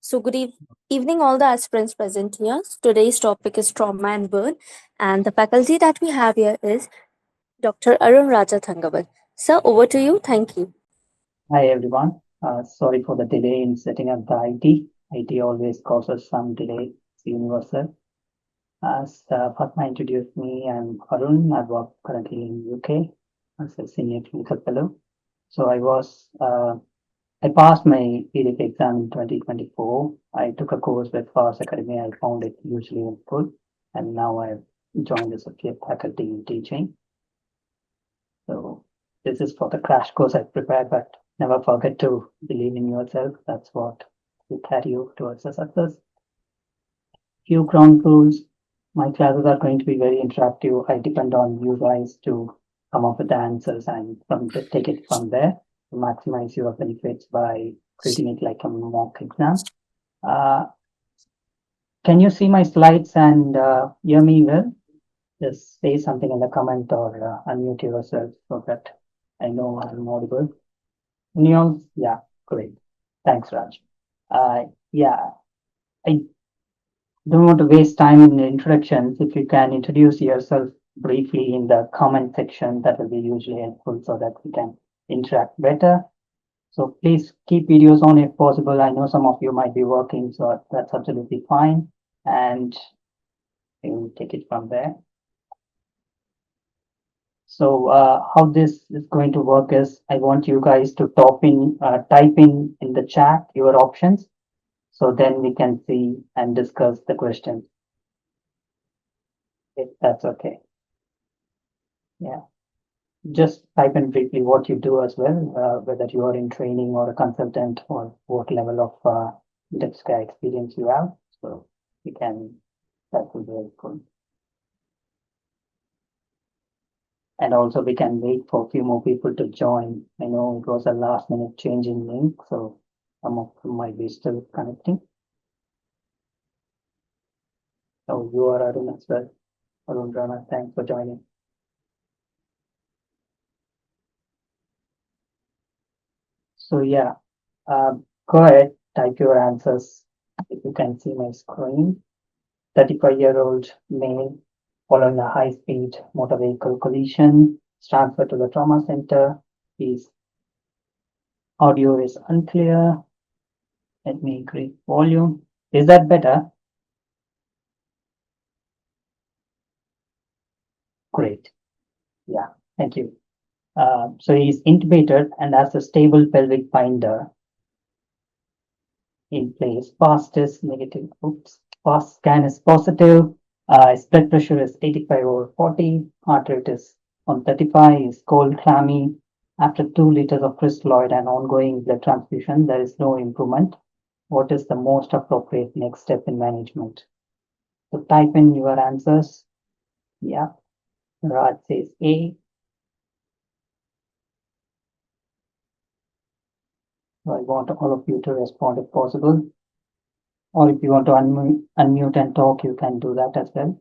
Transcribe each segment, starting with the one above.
So, evening, all the aspirants present here. Today's topic is trauma and burn, and the faculty that we have here is Dr. Arun Raja Thangavel. Sir, over to you. Thank you. Hi everyone. Sorry for the delay in setting up the IT. IT always causes some delay. It's universal. As Fatma introduced me, I'm Arun. I work currently in UK as a senior clinical fellow. So I passed my EDIC exam in 2024. I took a course with Farz Academy. I found it hugely helpful, and now I've joined as a faculty in teaching. So this is for the crash course I prepared, but never forget to believe in yourself. That's what will carry you towards the success. Few ground rules. My classes are going to be very interactive. I depend on you guys to come up with the answers and take it from there to maximize your benefits by treating it like a mock exam. Uh, can you see my slides and hear me well? Just say something in the comment or unmute yourself so that I know I'm audible. Neil, yeah, great. Thanks, Raj. Yeah, I don't want to waste time in the introductions. If you can introduce yourself briefly in the comment section, that will be usually helpful so that we can interact better. So please keep videos on if possible. I know some of you might be working, so that's absolutely fine. And we'll take it from there. So how this is going to work is I want you guys to type in the chat your options. So then we can see and discuss the questions. If that's okay. Yeah. Just type in briefly what you do as well, whether you are in training or a consultant or what level of depth experience you have. So that will be helpful. And also we can wait for a few more people to join. I know it was a last minute change in link, so some of them might be still connecting. So you are Arun as well. Arun Rana, thanks for joining. So yeah, go ahead, type your answers. If you can see my screen. 35-year-old male following a high-speed motor vehicle collision is transferred to the trauma center. His audio is unclear. Let me increase volume. Is that better? Great. Yeah, thank you. So he's intubated and has a stable pelvic binder in place. Fast is negative. Oops. Fast scan is positive. His blood pressure is 85/40. Heart rate is 135. Is cold, clammy. After 2 liters of crystalloid and ongoing blood transfusion, there is no improvement. What is the most appropriate next step in management? So type in your answers. Yeah. Raj says A. So I want all of you to respond if possible. Or if you want to unmute and talk, you can do that as well.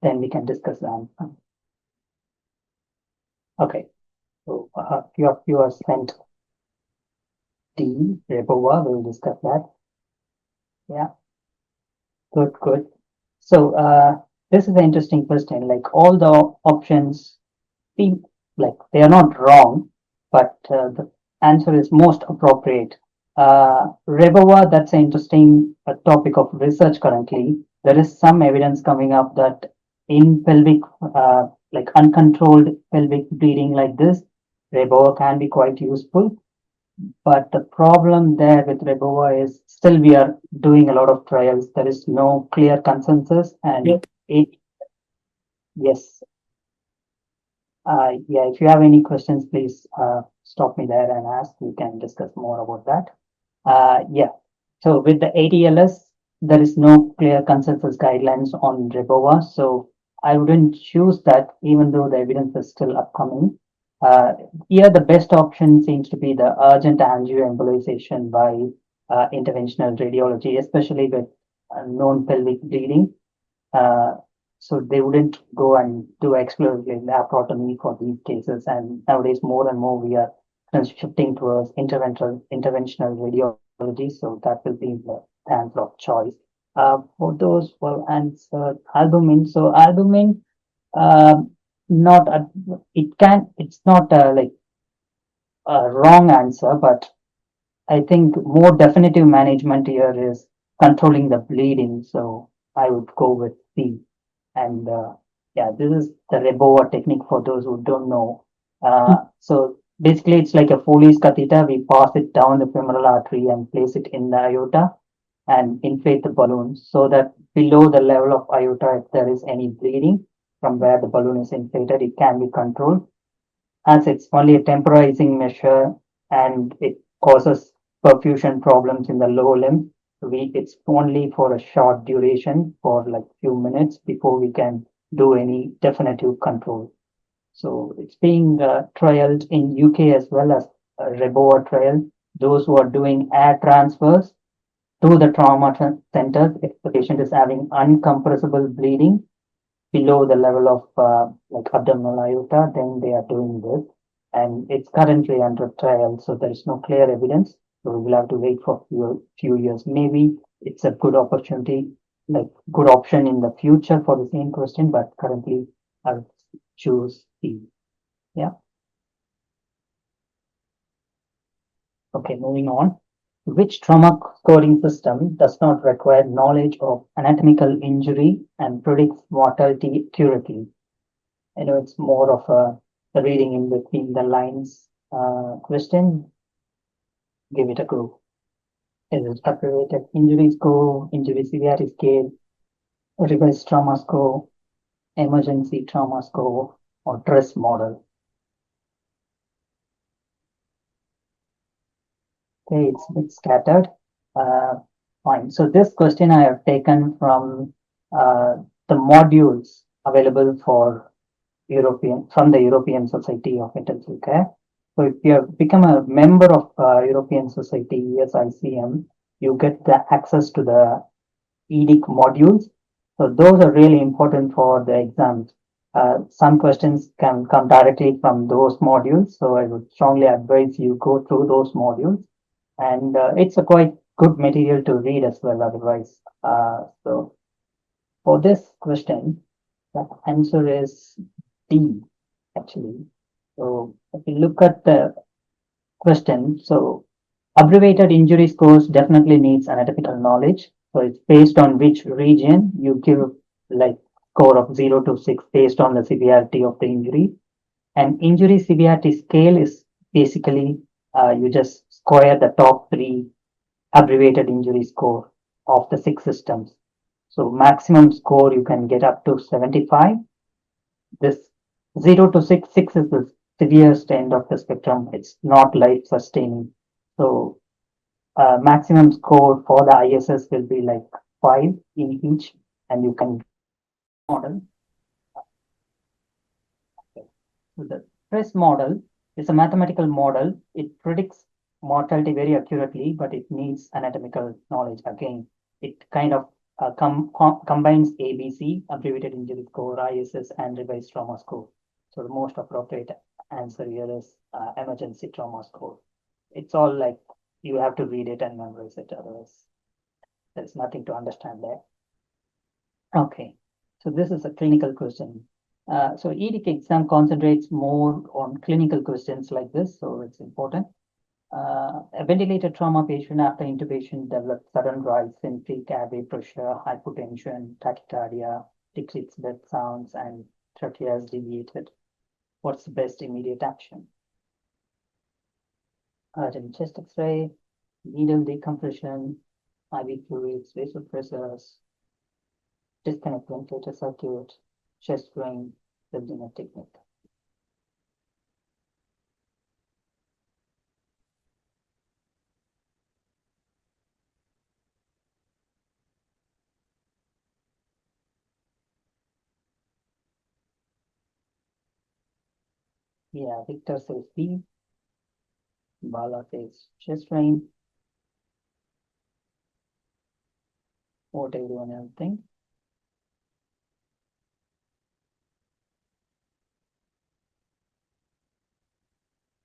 Then we can discuss the answer. Okay. So a few of you are sent D, Rebova, we'll discuss that. Yeah. Good. So this is an interesting question. Like all the options seem like they are not wrong, but the answer is most appropriate. Rebova, that's an interesting topic of research currently. There is some evidence coming up that in pelvic, like uncontrolled pelvic bleeding like this, Rebova can be quite useful. But the problem there with Rebova is still we are doing a lot of trials. There is no clear consensus, and yes, yeah. If you have any questions, please stop me there and ask. We can discuss more about that. Yeah. So with the ADLS, there is no clear consensus guidelines on Rebova, so I wouldn't choose that, even though the evidence is still upcoming. Here, the best option seems to be the urgent angioembolization by interventional radiology, especially with known pelvic bleeding. So they wouldn't go and do exploratory laparotomy for these cases. And nowadays, more and more, we are shifting towards interventional radiology. so that will be the answer of choice. For those who answered albumin, so albumin, um, not a, it's not like a wrong answer, but I think more definitive management here is controlling the bleeding. So I would go with C. And yeah, this is the Reboa technique for those who don't know. So basically, it's like a Foley's catheter. We pass it down the femoral artery and place it in the aorta and inflate the balloon so that below the level of aorta, if there is any bleeding from where the balloon is inflated, it can be controlled. As it's only a temporizing measure and it causes perfusion problems in the lower limb, it's only for a short duration for like few minutes before we can do any definitive control. So it's being trialed in UK as well as Reboa trial. Those who are doing air transfers to the trauma centers, if the patient is having uncompressible bleeding below the level of like abdominal aorta, then they are doing this. And it's currently under trial, so there is no clear evidence. So we will have to wait for few years. Maybe it's a good opportunity, like good option in the future for the same question, but currently I'll choose C. Yeah. Okay, moving on. Which trauma scoring system does not require knowledge of anatomical injury and predicts mortality accurately? I know it's more of a reading in between the lines question. Give it a go. Is it abbreviated injury score, injury severity scale, revised trauma score, emergency trauma score, or stress model? Okay, it's a bit scattered. Fine. So this question I have taken from the modules available for from the European Society of Intensive Care. So if you have become a member of European Society ESICM, you get the access to the EDIC modules. So those are really important for the exams. Some questions can come directly from those modules. So I would strongly advise you go through those modules. And it's a quite good material to read as well otherwise. So for this question, the answer is D, actually. So if you look at the question, so abbreviated injury scores definitely needs anatomical knowledge. So it's based on which region you give like score of 0 to 6 based on the severity of the injury. And injury severity scale is basically you just square the top three abbreviated injury score of the 6 systems. So maximum score you can get up to 75. This 0 to 6, 6 is the severest end of the spectrum. It's not life sustaining. So maximum score for the ISS will be like 5 in each, and you can model. So the stress model is a mathematical model. It predicts mortality very accurately, but it needs anatomical knowledge again. It kind of combines ABC, abbreviated injury score, ISS, and revised trauma score. So the most appropriate answer here is emergency trauma score. It's all like you have to read it and memorize it, otherwise there's nothing to understand there. Okay, so this is a clinical question. So EDIC exam concentrates more on clinical questions like this, so it's important. A ventilated trauma patient after intubation develops sudden rise in peak airway pressure, hypotension, tachycardia, decreased breath sounds, and trachea is deviated. What's the best immediate action? Urgent chest X-ray, needle decompression, IV fluids, vasopressors, disconnect ventilator circuit, chest drain, building a technique. Yeah, Victor says B, Bala says chest drain. What everyone else think?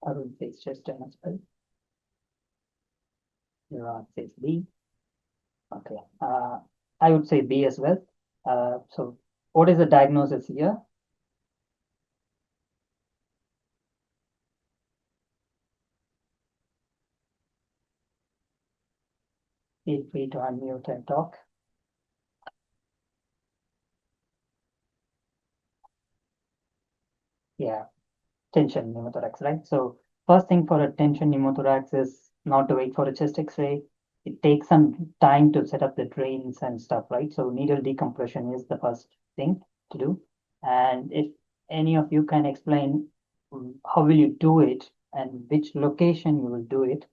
Arun says chest drain as well. Iran says B. Okay. I would say B as well. So what is the diagnosis here? Feel free to unmute and talk. Yeah, tension pneumothorax, right? So first thing for a tension pneumothorax is not to wait for a chest X-ray. It takes some time to set up the drains and stuff, right? So needle decompression is the first thing to do. And if any of you can explain how will you do it and which location you will do it.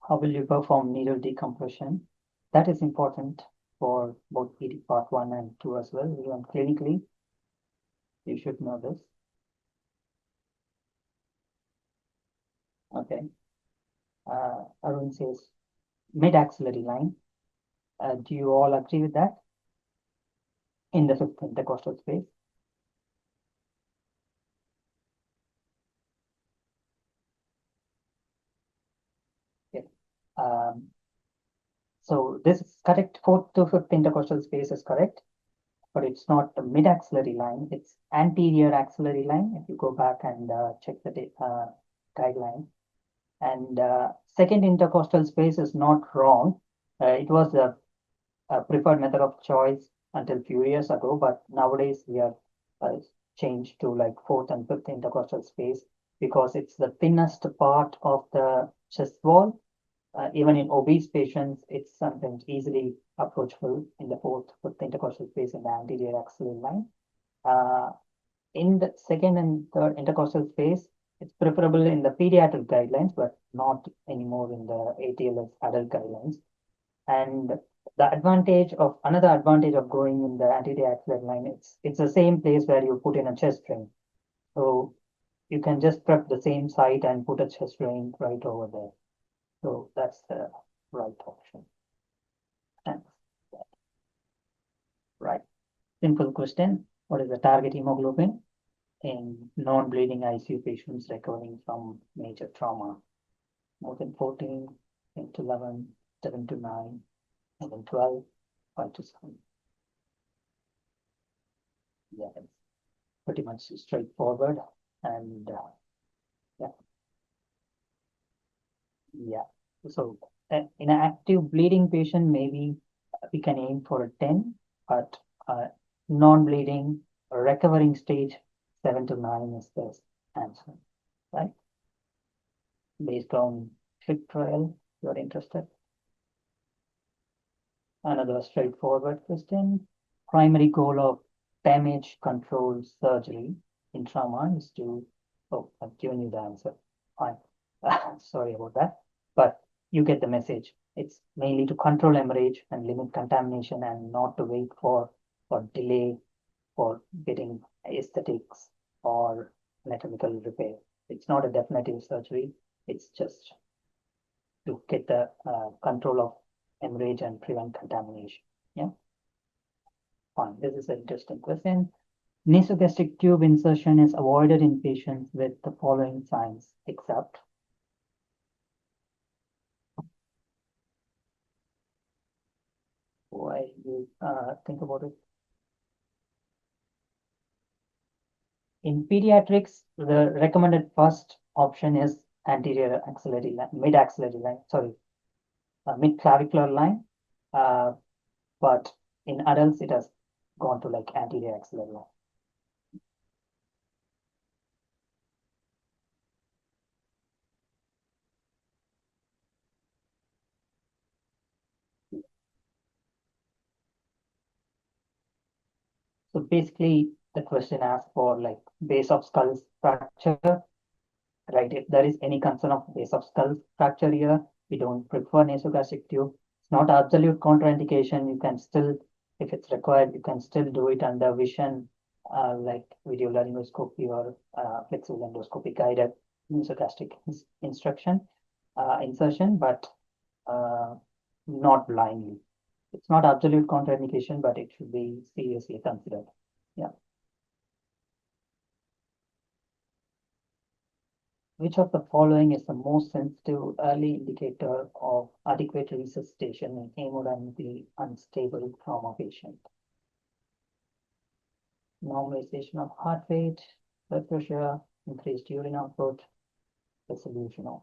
How will you perform needle decompression? That is important for both PD part 1 and 2 as well. Even clinically, you should know this. Okay. Arun says mid-axillary line. Do you all agree with that? In the fifth intercostal space? Okay. So this is correct. Fourth to fifth intercostal space is correct, but it's not the mid-axillary line. It's anterior axillary line. If you go back and check the guideline. And second intercostal space is not wrong. It was a preferred method of choice until few years ago, but nowadays we have changed to like fourth and fifth intercostal space because it's the thinnest part of the chest wall. Even in obese patients, it's sometimes easily approachable in the fourth, fifth intercostal space in the anterior axillary line. In the second and third intercostal space, it's preferable in the pediatric guidelines, but not anymore in the ATLS adult guidelines. And the another advantage of going in the anterior axillary line, it's the same place where you put in a chest drain. So you can just prep the same site and put a chest drain right over there. So that's the right option. Thanks. Right. Simple question. What is the target hemoglobin in non-bleeding ICU patients recovering from major trauma? More than 14, 10 to 11, 7 to 9, more than 12, 5 to 7. Yeah, it's pretty much straightforward. And yeah. So in an active bleeding patient, maybe we can aim for a 10, but non-bleeding recovering stage 7 to 9 is the answer, right? Based on FIT trial, you're interested. Another straightforward question. Primary goal of damage control surgery in trauma is to, oh, I've given you the answer. Fine. Sorry about that. But you get the message. It's mainly to control hemorrhage and limit contamination and not to wait for delay for getting aesthetics or anatomical repair. It's not a definitive surgery. It's just to get the control of hemorrhage and prevent contamination. Yeah. Fine. This is an interesting question. Nasogastric tube insertion is avoided in patients with the following signs, except why you think about it. In pediatrics, the recommended first option is anterior axillary line, mid axillary line, sorry, mid clavicular line. But in adults, it has gone to like anterior axillary line. So basically, the question asks for like base of skull fracture, right? If there is any concern of base of skull fracture here, we don't prefer nasogastric tube. It's not absolute contraindication. You can still, if it's required, you can still do it under vision, like video laryngoscopy or flexible endoscopy guided nasogastric insertion, but not blindly. It's not absolute contraindication, but it should be seriously considered. Yeah. Which of the following is the most sensitive early indicator of adequate resuscitation in hemodynamically unstable trauma patient? Normalization of heart rate, blood pressure, increased urine output, resolution of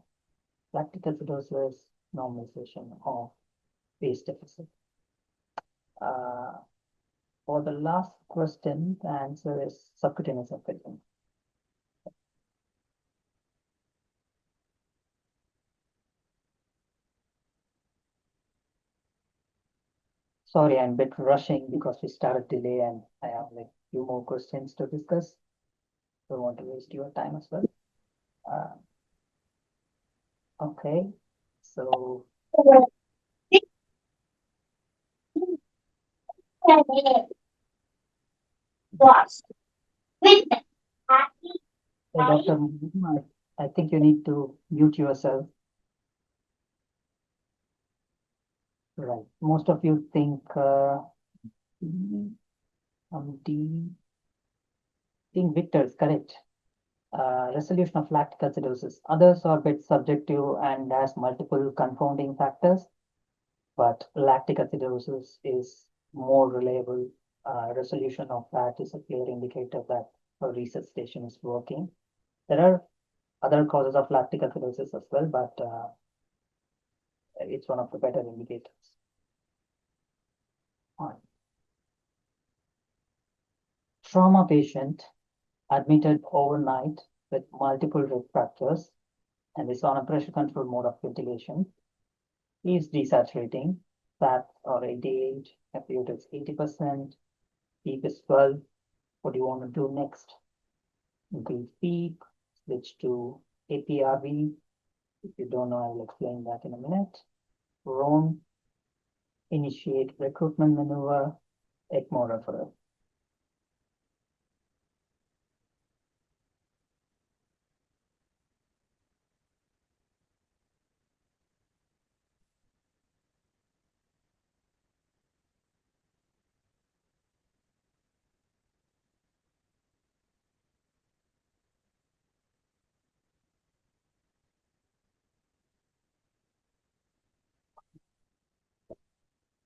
lactic acidosis, normalization of phase deficit. For the last question, the answer is subcutaneous infection. Sorry, I'm a bit rushing because we started delay and I have like few more questions to discuss. Don't want to waste your time as well. Okay, so Dr. I think you need to mute yourself. Right. Most of you think Victor is correct. Resolution of lactic acidosis. Others are a bit subjective and has multiple confounding factors, but lactic acidosis is more reliable. Resolution of that is a clear indicator that a resuscitation is working. There are other causes of lactic acidosis as well, but it's one of the better indicators. Trauma patient admitted overnight with multiple rib fractures and is on a pressure control mode of ventilation. He is desaturating. Fats are 88, FPU is 80%, PEEP is 12. What do you want to do next? Increase PEEP, switch to APRV. If you don't know, I will explain that in a minute. ROAM, initiate recruitment maneuver, ECMO referral.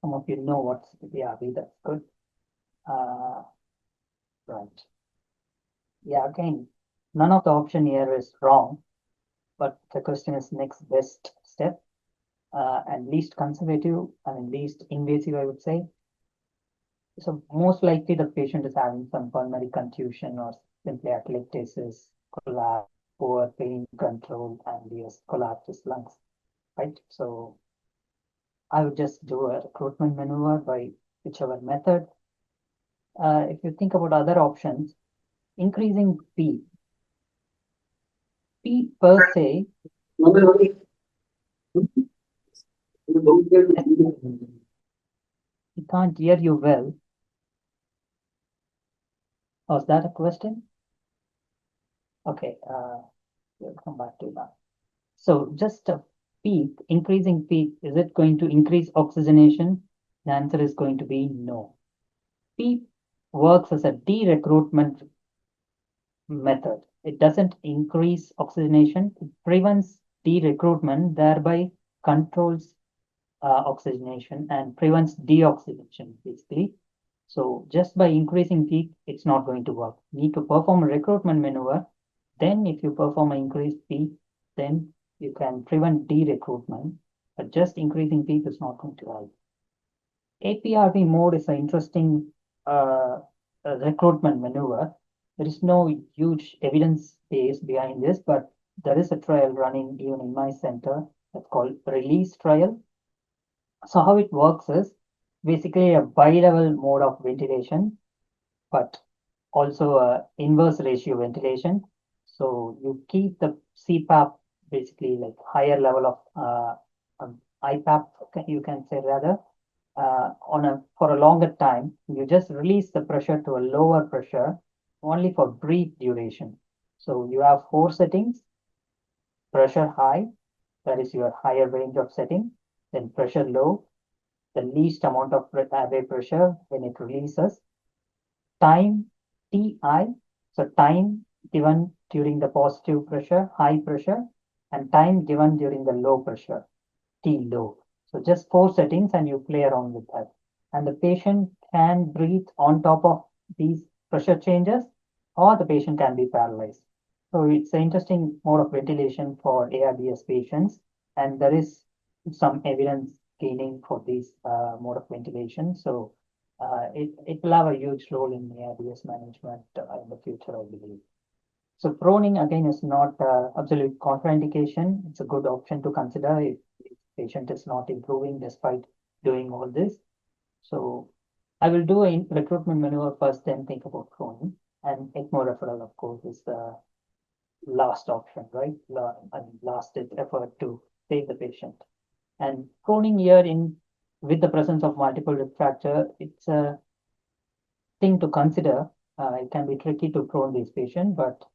Some of you know what's APRV, that's good. Right. Yeah, again, none of the option here is wrong, but the question is next best step and least conservative and least invasive, I would say. So most likely the patient is having some pulmonary contusion or simply atelectasis, collapse, poor pain control, and yes, collapsed lungs, right? So I would just do a recruitment maneuver by whichever method. If you think about other options, increasing P per se, I can't hear you well. Was that a question? Okay, we'll come back to that. So just a peak, increasing peak, is it going to increase oxygenation? The answer is going to be no. PEEP works as a de-recruitment method. It doesn't increase oxygenation, it prevents de-recruitment, thereby controls oxygenation and prevents deoxygenation, basically. So just by increasing peak, it's not going to work. You need to perform a recruitment maneuver. Then if you perform an increased peak, then you can prevent de-recruitment, but just increasing peak is not going to help. APRV mode is an interesting recruitment maneuver. There is no huge evidence base behind this, but there is a trial running even in my center that's called release trial. So how it works is basically a bi-level mode of ventilation, but also a inverse ratio ventilation. So you keep the CPAP basically like higher level of IPAP, you can say rather, for a longer time. You just release the pressure to a lower pressure only for brief duration. So you have 4 settings: pressure high, that is your higher range of setting, then pressure low, the least amount of airway pressure when it releases, time Ti, so time given during the positive pressure, high pressure, and time given during the low pressure, T low. So just four settings and you play around with that. And the patient can breathe on top of these pressure changes, or the patient can be paralyzed. So it's an interesting mode of ventilation for ARDS patients, and there is some evidence gaining for this mode of ventilation. So it will have a huge role in ARDS management in the future, I believe. So proning again is not absolute contraindication. It's a good option to consider if patient is not improving despite doing all this. So I will do a recruitment maneuver first, then think about proning. And ECMO referral, of course, is the last option, right? Last effort to save the patient. And proning here in with the presence of multiple rib fracture, it's a thing to consider. It can be tricky to prone these patients, but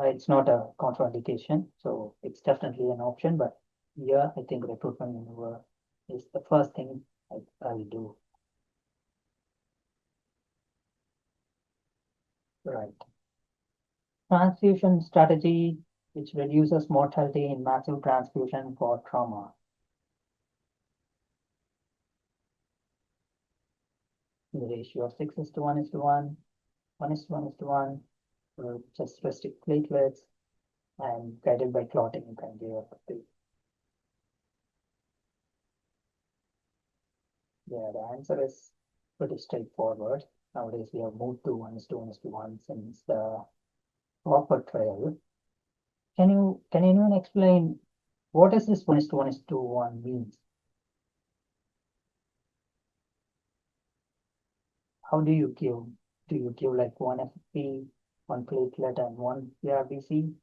it's not a contraindication. So it's definitely an option. But here, I think recruitment maneuver is the first thing I will do. Right. Transfusion strategy, which reduces mortality in massive transfusion for trauma. The ratio of 6:1:1, 1:1:1, just restrict platelets and guided by clotting, you can give up the. Yeah, the answer is pretty straightforward. Nowadays, we have moved to 1:1:1 since the proper trial. Can anyone explain what does this 1:1:1 means? How do you give? Do you give like one FP, one platelet, and one PRBC?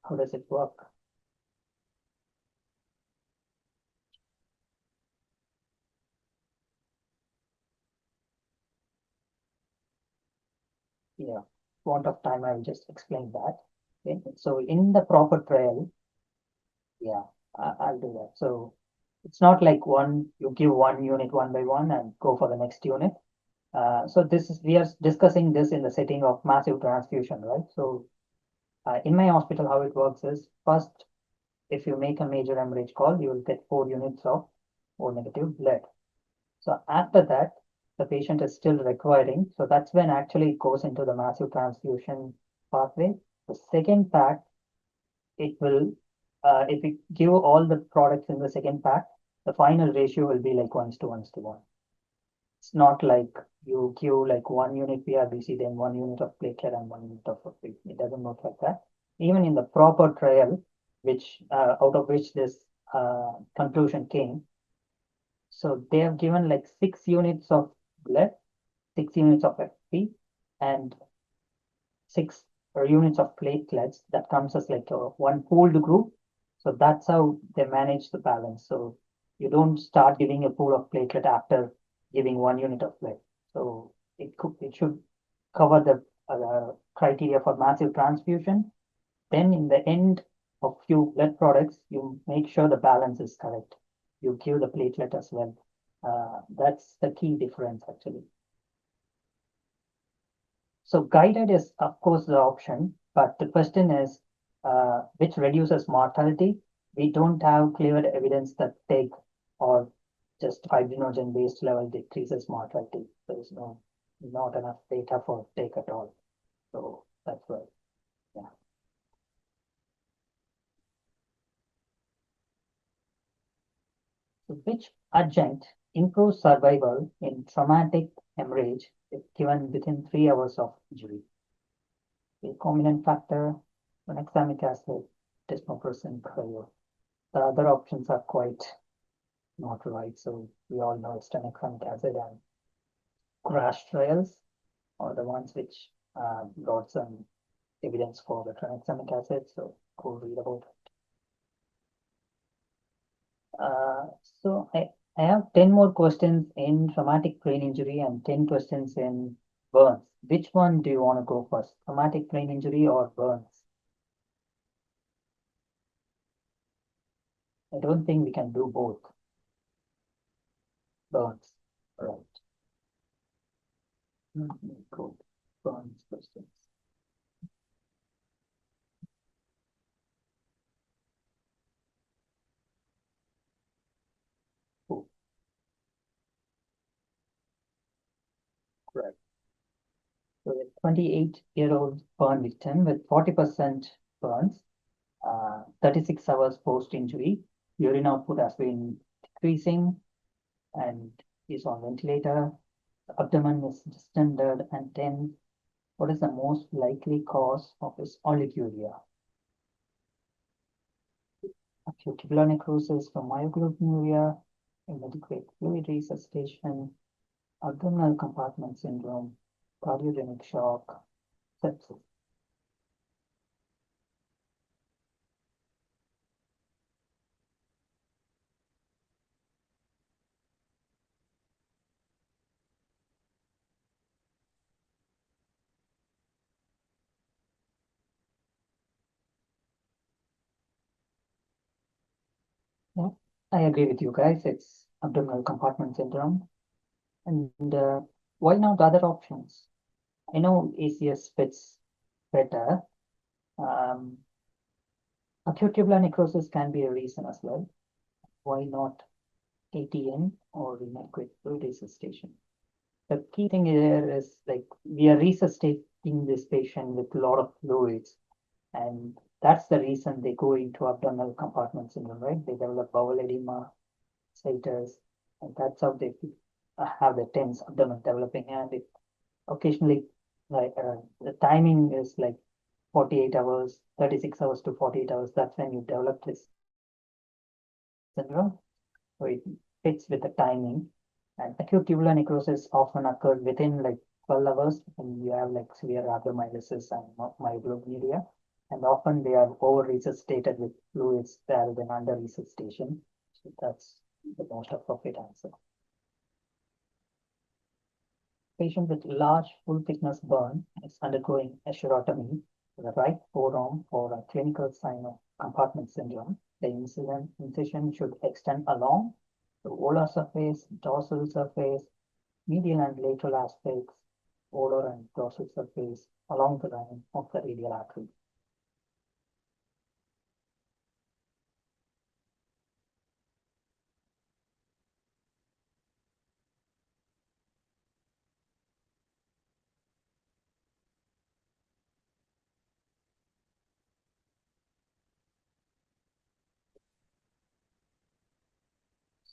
How does it work? Yeah, want of time, I will just explain that. Okay. So in the proper trial, yeah, I'll do that. So it's not like you give one unit one by one and go for the next unit. So we are discussing this in the setting of massive transfusion, right? So in my hospital, how it works is first, if you make a major hemorrhage call, you will get 4 units of O negative blood. So after that, the patient is still requiring. So that's when actually it goes into the massive transfusion pathway. The second pack, it will, if we give all the products in the second pack, the final ratio will be like 1:1:1. It's not like you give like 1 unit PRBC, then 1 unit of platelet and 1 unit of FP. It doesn't work like that. Even in the proper trial, which out of which this conclusion came, so they have given like 6 units of blood, 6 units of FP, and 6 units of platelets. That comes as like one pooled group. So that's how they manage the balance. So you don't start giving a pool of platelet after giving 1 unit of blood. So it should cover the criteria for massive transfusion. Then in the end of few blood products, you make sure the balance is correct. You give the platelet as well. That's the key difference actually. So guided is of course the option, but the question is which reduces mortality. We don't have clear evidence that TEG or just fibrinogen based level decreases mortality. There is not enough data for TEG at all. So that's why, yeah. So which adjunct improves survival in traumatic hemorrhage if given within 3 hours of injury? Recombinant factor, tranexamic acid, desmopressin, cryo. The other options are quite not right. So we all know it's tranexamic acid, and crash trials are the ones which brought some evidence for the tranexamic acid. So go read about it. So I have 10 more questions in traumatic brain injury and 10 questions in burns. Which one do you want to go first? Traumatic brain injury or burns? I don't think we can do both. burns. Right. Good. Burns questions. Cool. Right. So a 28-year-old burn victim with 40% burns, 36 hours post-injury, urine output has been decreasing and is on ventilator. The abdomen is distended and tense. What is the most likely cause of his oliguria? Acute tubular necrosis from myoglobinuria, inadequate fluid resuscitation, abdominal compartment syndrome, cardiogenic shock, sepsis. Yeah, I agree with you guys. It's abdominal compartment syndrome. And why not other options? I know ACS fits better. Um, Acute tubular necrosis can be a reason as well. Why not ATN or inadequate fluid resuscitation? The key thing here is like we are resuscitating this patient with a lot of fluids, and that's the reason they go into abdominal compartment syndrome, right? They develop bowel edema, situs, and that's how they have the tense abdomen developing. And it occasionally, like the timing is like 48 hours, 36 hours to 48 hours. That's when you develop this syndrome. So it fits with the timing. And acute tubular necrosis often occurs within like 12 hours when you have like severe rhabdomyolysis and myoglobinuria. And often they are over resuscitated with fluids rather than under resuscitation. So that's the most appropriate answer. Patient with large full thickness burn is undergoing a acherotomy to the right forearm for a clinical sign of compartment syndrome. The incision should extend along the volar surface, dorsal surface, medial and lateral aspects, volar and dorsal surface along the line of the radial artery.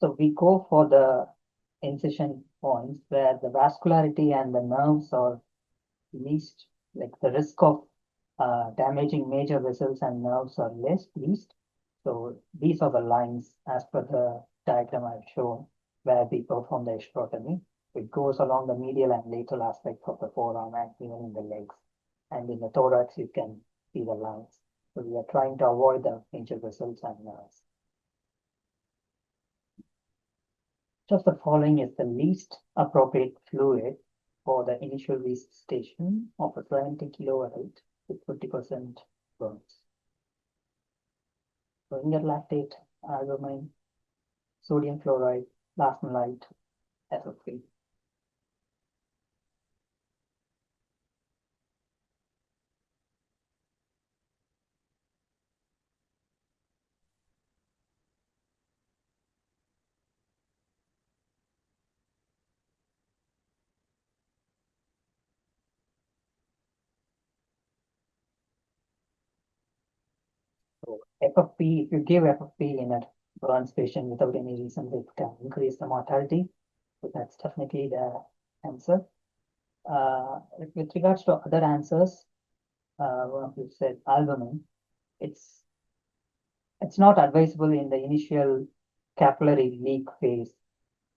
So we go for the incision points where the vascularity and the nerves are least, like the risk of damaging major vessels and nerves are least. So these are the lines as per the diagram I've shown where we perform the acherotomy. It goes along the medial and lateral aspects of the forearm and even in the legs. And in the thorax, you can see the lines. So we are trying to avoid the major vessels and nerves. Just the following is the least appropriate fluid for the initial resuscitation of a 20 kilowatt with 50% burns. Ringer lactate, albumin, sodium chloride, plasmolite, FFP. So FFP, if you give FFP in a burns patient without any reason, it can increase the mortality. So that's definitely the answer. With regards to other answers, you said albumin, it's not advisable in the initial capillary leak phase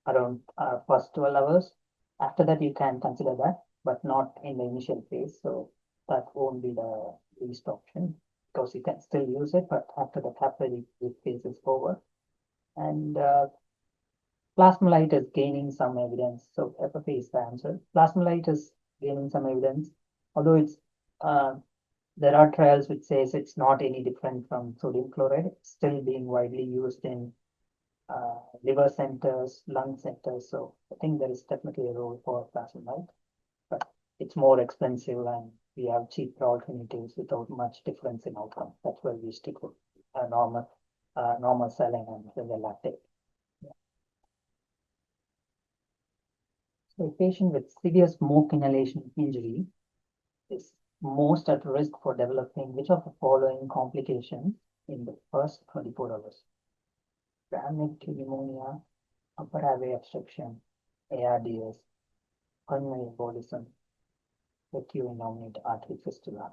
around first 12 hours. After that, you can consider that, but not in the initial phase. So that won't be the least option because you can still use it, but after the capillary leak phase is over. And plasmolite is gaining some evidence. So FFA is the answer. Plasmolite is gaining some evidence, although it's there are trials which says it's not any different from sodium chloride. It's still being widely used in liver centers, lung centers. So I think there is definitely a role for plasma, right? But it's more expensive and we have cheaper alternatives without much difference in outcome. That's why we stick with normal saline and the lactate. So a patient with severe smoke inhalation injury is most at risk for developing which of the following complications in the first 24 hours? Chronic pneumonia, upper airway obstruction, ARDS, pulmonary embolism, acute innominate artery fistula.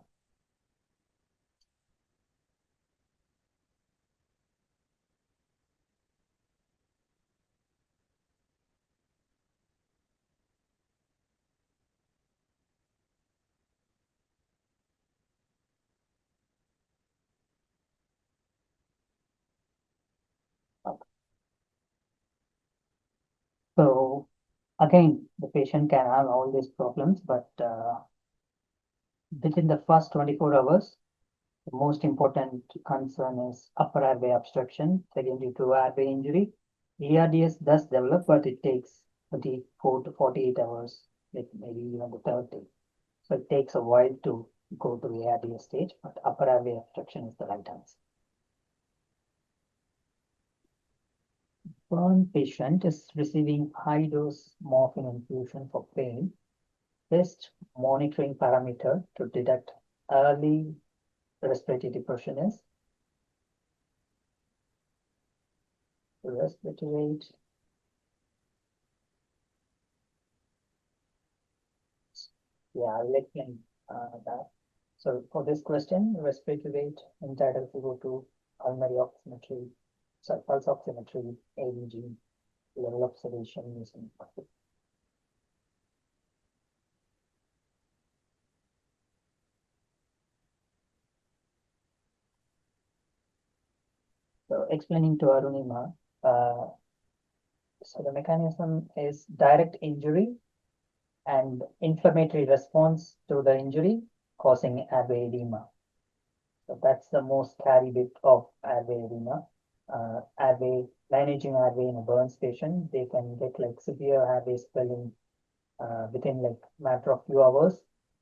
So again, the patient can have all these problems, but within the first 24 hours, the most important concern is upper airway obstruction, second due to airway injury. ARDS does develop, but it takes 34 to 48 hours, like maybe even the third day. So it takes a while to go to the ARDS stage, but upper airway obstruction is the right answer. Burn patient is receiving high dose morphine infusion for pain. Best monitoring parameter to detect early respiratory depression is respiratory rate. Yeah, I will explain that. So for this question, respiratory rate entitled to go to pulmonary oximetry, sorry, pulse oximetry, AEG, level of sedation using. So explaining to Arunima, so the mechanism is direct injury and inflammatory response to the injury causing airway edema. So that's the most scary bit of airway edema. Managing airway in a burns patient, they can get like severe airway swelling within like matter of few hours.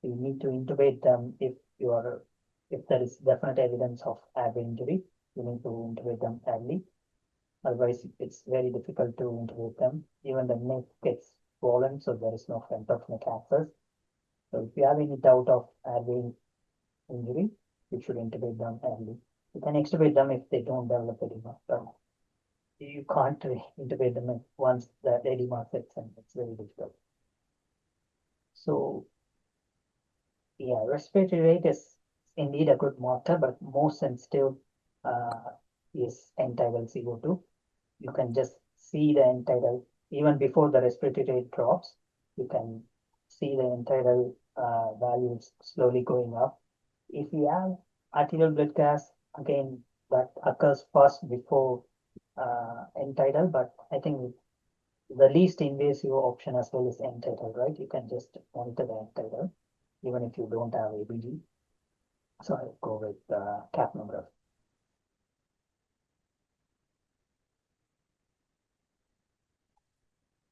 You need to intubate them if there is definite evidence of airway injury. You need to intubate them early. Otherwise, it's very difficult to intubate them. Even the neck gets swollen, so there is no front of neck access. So if you have any doubt of airway injury, you should intubate them early. You can extubate them if they don't develop edema, but you can't intubate them once the edema sets in. It's very difficult. So yeah, respiratory rate is indeed a good marker, but most sensitive is end-tidal CO2. You can just see the end-tidal even before the respiratory rate drops. You can see the end-tidal values slowly going up. If you have arterial blood gas, again, that occurs first before end-tidal, but I think the least invasive option as well is end-tidal, right? You can just monitor the end-tidal even if you don't have ABG. So I'll go with capnography.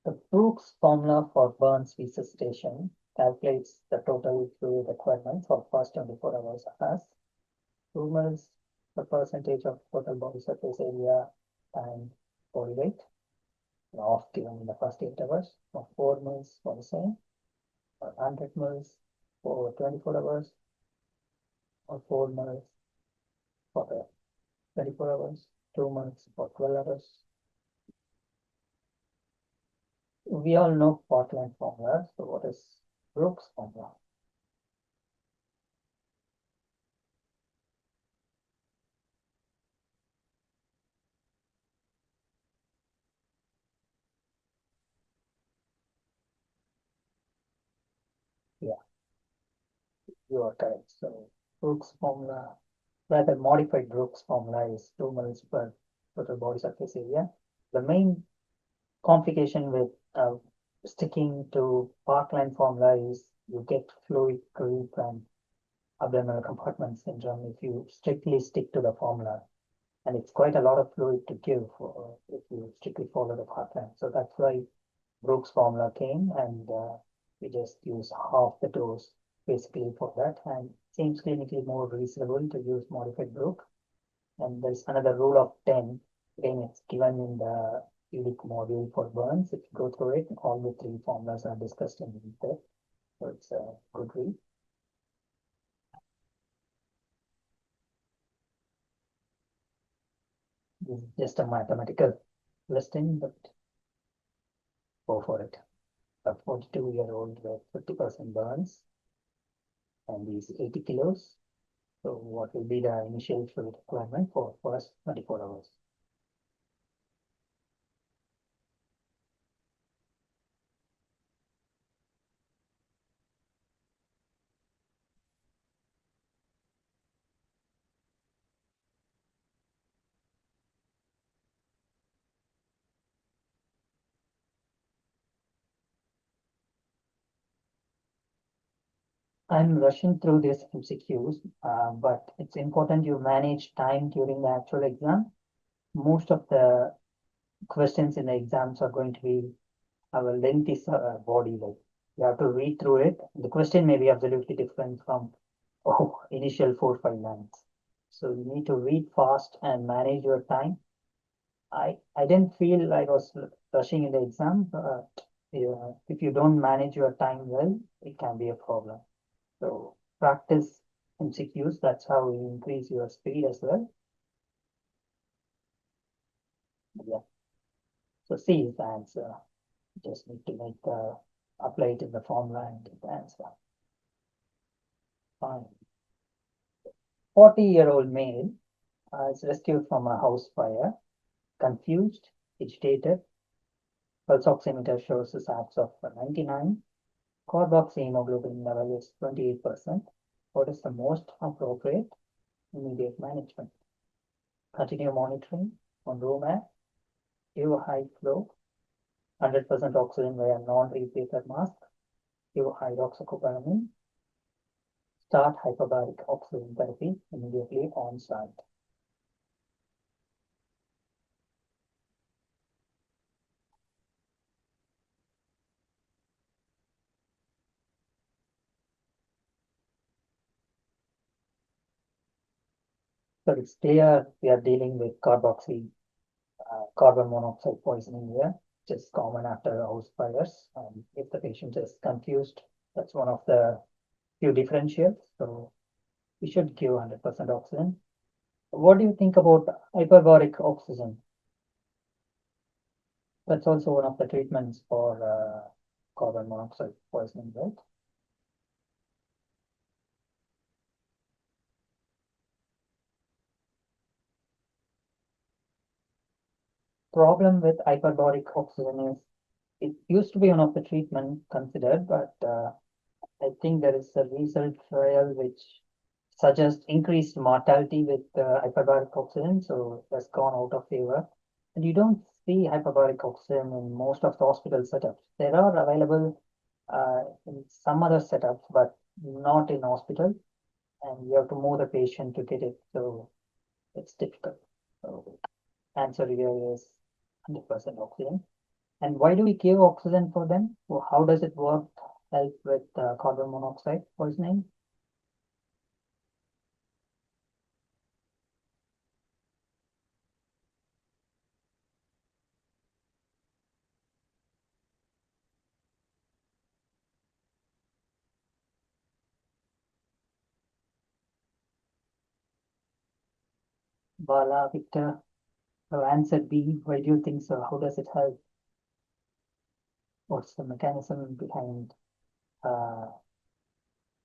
The Brooks formula for Burns resuscitation calculates the total fluid requirement for first 24 hours as 2 mils the percentage of total body surface area and body weight, off given in the first 8 hours, or 4 mils for the same, or 100 mils for 24 hours, or 4 mils for the 24 hours, 2 mils for 12 hours. We all know Portland formula, so what is Brooks formula? Yeah, you are correct. So Brooks formula, rather modified Brooks formula is 2 mils per total body surface area. The main complication with sticking to Parkland formula is you get fluid creep and abdominal compartment syndrome if you strictly stick to the formula. and it's quite a lot of fluid to give if you strictly follow the pattern. So that's why Brooks formula came, and we just use half the dose basically for that, and seems clinically more reasonable to use modified Brook. And there's another rule of 10. Again, it's given in the EDIC module for burns. If you go through it, all the three formulas are discussed in detail. So it's a good read. This is just a mathematical listing, but go for it. A 42-year-old with 50% burns and he's 80 kilos. So what will be the initial fluid requirement for first 24 hours? I'm rushing through these MCQs, but it's important you manage time during the actual exam. Most of the questions in the exams are going to be have a lengthy body, like you have to read through it. The question may be absolutely different from initial 4 or 5 lines. So you need to read fast and manage your time. I didn't feel I was rushing in the exam. Yeah, if you don't manage your time well, it can be a problem. So practice MCQs. That's how you increase your speed as well. Yeah. So C is the answer. You just need to make apply it in the formula and get the answer. Fine. 40-year-old male is rescued from a house fire, confused, agitated. Pulse oximeter shows a SAPS of 99. Carboxyhemoglobin level is 28%. What is the most appropriate immediate management? Continue monitoring on room air, give high flow, 100% oxygen via non-rebreather mask, give hydroxycobalamin, start hyperbaric oxygen therapy immediately on site. So it's clear we are dealing with carbon monoxide poisoning here, which is common after house fires. If the patient is confused, that's one of the few differentials. So we should give 100% oxygen. What do you think about hyperbaric oxygen? That's also one of the treatments for carbon monoxide poisoning, right? Problem with hyperbaric oxygen is it used to be one of the treatment considered, but I think there is a recent trial which suggests increased mortality with hyperbaric oxygen, so it has gone out of favor. And you don't see hyperbaric oxygen in most of the hospital setups. There are available in some other setups, but not in hospital. And you have to move the patient to get it, so it's difficult. So answer here is 100% oxygen. And why do we give oxygen for them? Well, how does it work, help with carbon monoxide poisoning? Bala, Victor, answer B. Why do you think so? How does it help? What's the mechanism behind uh,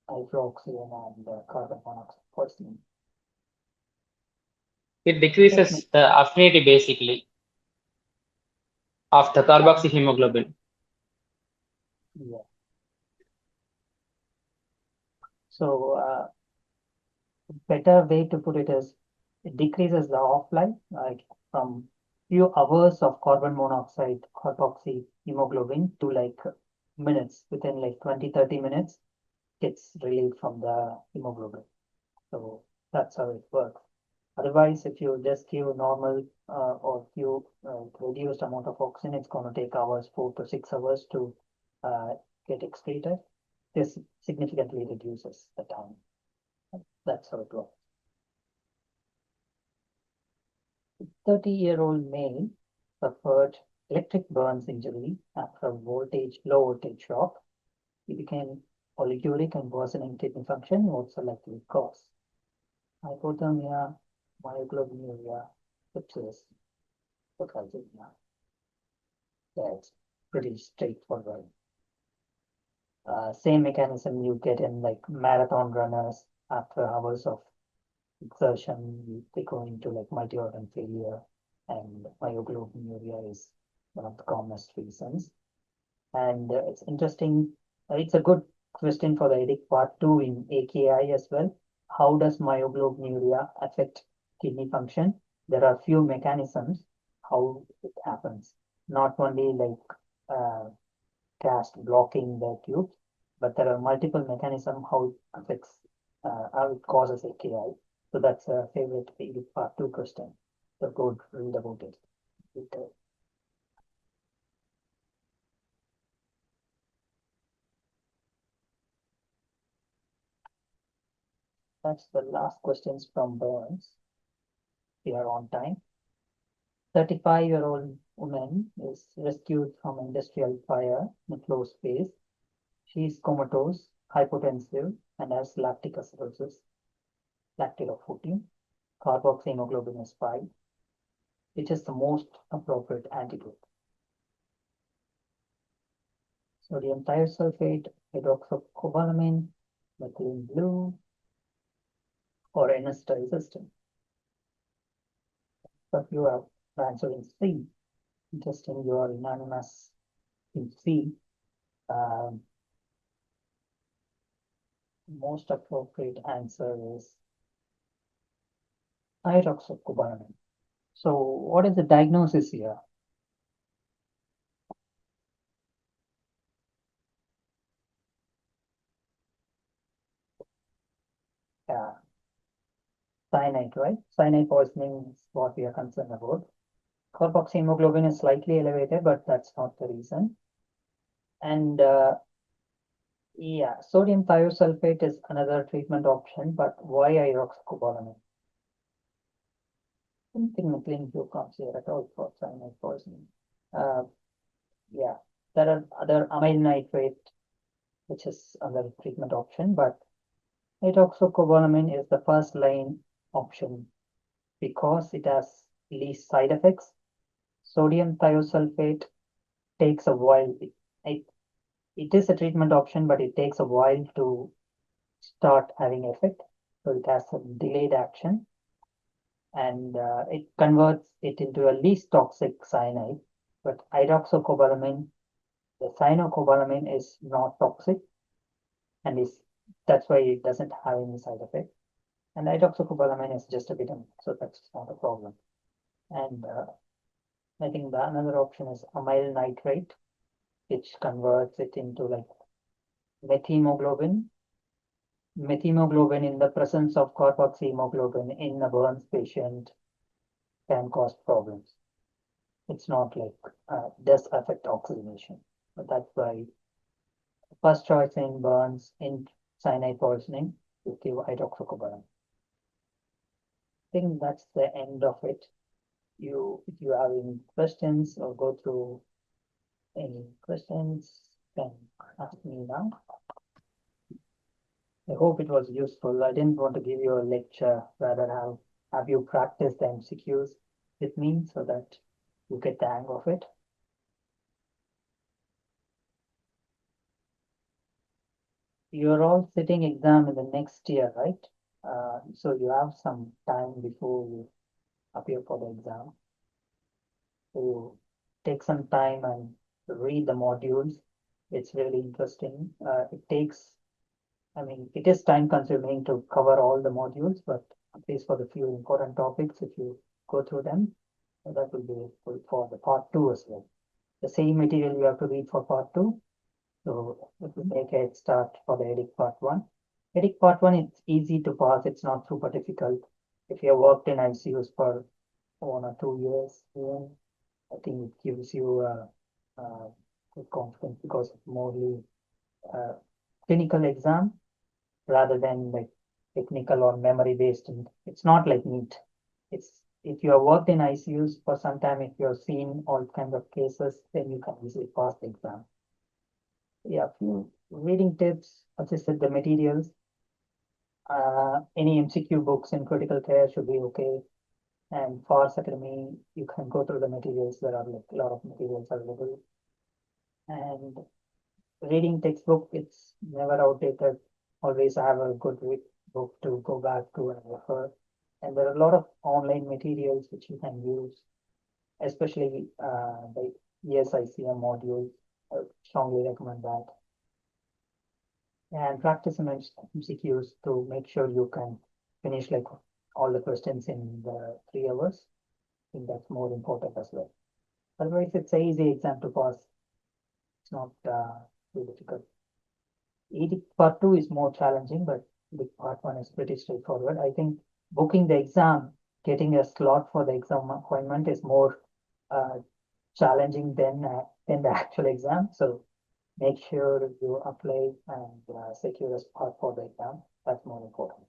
hydroxygen and carbon monoxide poisoning? It decreases the affinity basically of the carboxyhemoglobin. Yeah. So better way to put it is it decreases the off-life, like from few hours of carbon monoxide carboxyhemoglobin to like minutes, within like 20-30 minutes gets relieved from the hemoglobin. So that's how it works. Otherwise, if you just give normal or few reduced amount of oxygen, it's going to take hours, 4 to 6 hours to get excreted. This significantly reduces the time. That's how it works. 30-year-old male suffered electric burns injury after a low voltage shock. He became polyuric and worsening kidney function. What's the likely cause? Hypothermia, myoglobinuria, sepsis, hypocalcemia. That's pretty straightforward. Same mechanism you get in like marathon runners after hours of exertion, they go into like multi-organ failure, and myoglobinuria is one of the commonest reasons. And it's interesting, it's a good question for the EDIC part 2 in AKI as well. How does myoglobinuria affect kidney function? There are few mechanisms how it happens. Not only like cast blocking the tubes, but there are multiple mechanisms how it affects, how it causes AKI. So that's a favorite EDIC part 2 question. So go read about it. That's the last questions from Burns. We are on time. 35-year-old woman is rescued from industrial fire in a closed space. She is comatose, hypotensive, and has lactic acidosis, lactate of 14. Carboxyhemoglobin is 5, which is the most appropriate antidote. Sodium thiosulfate, hydroxycobalamin, methylene blue, or NS system. But you have answered in C. Interesting, you are unanimous in C. Most appropriate answer is hydroxycobalamin. So what is the diagnosis here? Yeah. Cyanide, right? Cyanide poisoning is what we are concerned about. Carboxyhemoglobin is slightly elevated, but that's not the reason. And yeah, sodium thiosulfate is another treatment option, but why hydroxycobalamin? I don't think methylene blue comes here at all for cyanide poisoning. Yeah, there are other amyl nitrate, which is another treatment option, but hydroxycobalamin is the first line option because it has least side effects. Sodium thiosulfate takes a while. It is a treatment option, but it takes a while to start having effect. So it has a delayed action, and it converts it into a least toxic cyanide. But hydroxycobalamin, the cyanocobalamin is not toxic, and that's why it doesn't have any side effect. And hydroxycobalamin is just a vitamin, so that's not a problem. And I think the another option is amyl nitrate, which converts it into like methemoglobin. Methemoglobin in the presence of carboxyhemoglobin in a burns patient can cause problems. It's not like does affect oxygenation, but that's why first choice in burns in cyanide poisoning you give hydroxycobalamin. I think that's the end of it. If you have any questions or go through any questions, can ask me now. I hope it was useful. I didn't want to give you a lecture, rather have you practice the MCQs with me so that you get the hang of it. You're all sitting exam in the next year, right? So you have some time before you appear for the exam. So take some time and read the modules. It's really interesting. It is time consuming to cover all the modules, but at least for the few important topics, if you go through them, that will be helpful for the part 2 as well. The same material you have to read for part 2. So it will make a head start for the EDIC part 1. EDIC part 1, it's easy to pass. It's not super difficult. if you have worked in ICUs for 1 or 2 years, even, I think it gives you good confidence because it's more clinical exam rather than like technical or memory based. And it's not like NEET. It's if you have worked in ICUs for some time, if you have seen all kinds of cases, then you can easily pass the exam. Yeah, few reading tips, as I said, the materials. Any MCQ books in critical care should be okay. And Farz Academy, you can go through the materials. There are like a lot of materials available. And reading textbook, it's never outdated. Always have a good book to go back to and refer. And there are a lot of online materials which you can use, especially the ESICM module. I strongly recommend that. And practice some MCQs to make sure you can finish like all the questions in the 3 hours. I think that's more important as well. Otherwise, it's an easy exam to pass. It's not too difficult. EDIC part 2 is more challenging, but the part 1 is pretty straightforward. I think booking the exam, getting a slot for the exam appointment is more challenging than the actual exam. So make sure you apply and secure a spot for the exam. That's more important.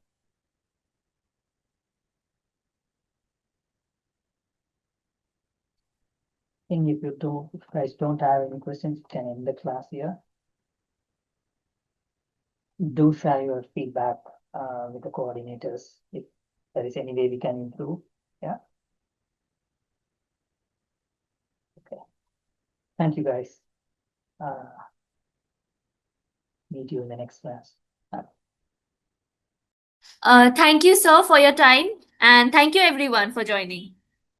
I think if you guys don't have any questions, you can end the class here. Do share your feedback with the coordinators if there is any way we can improve. Yeah. Okay. Thank you, guys. Meet you in the next class. Thank you, sir, for your time, and thank you everyone for joining.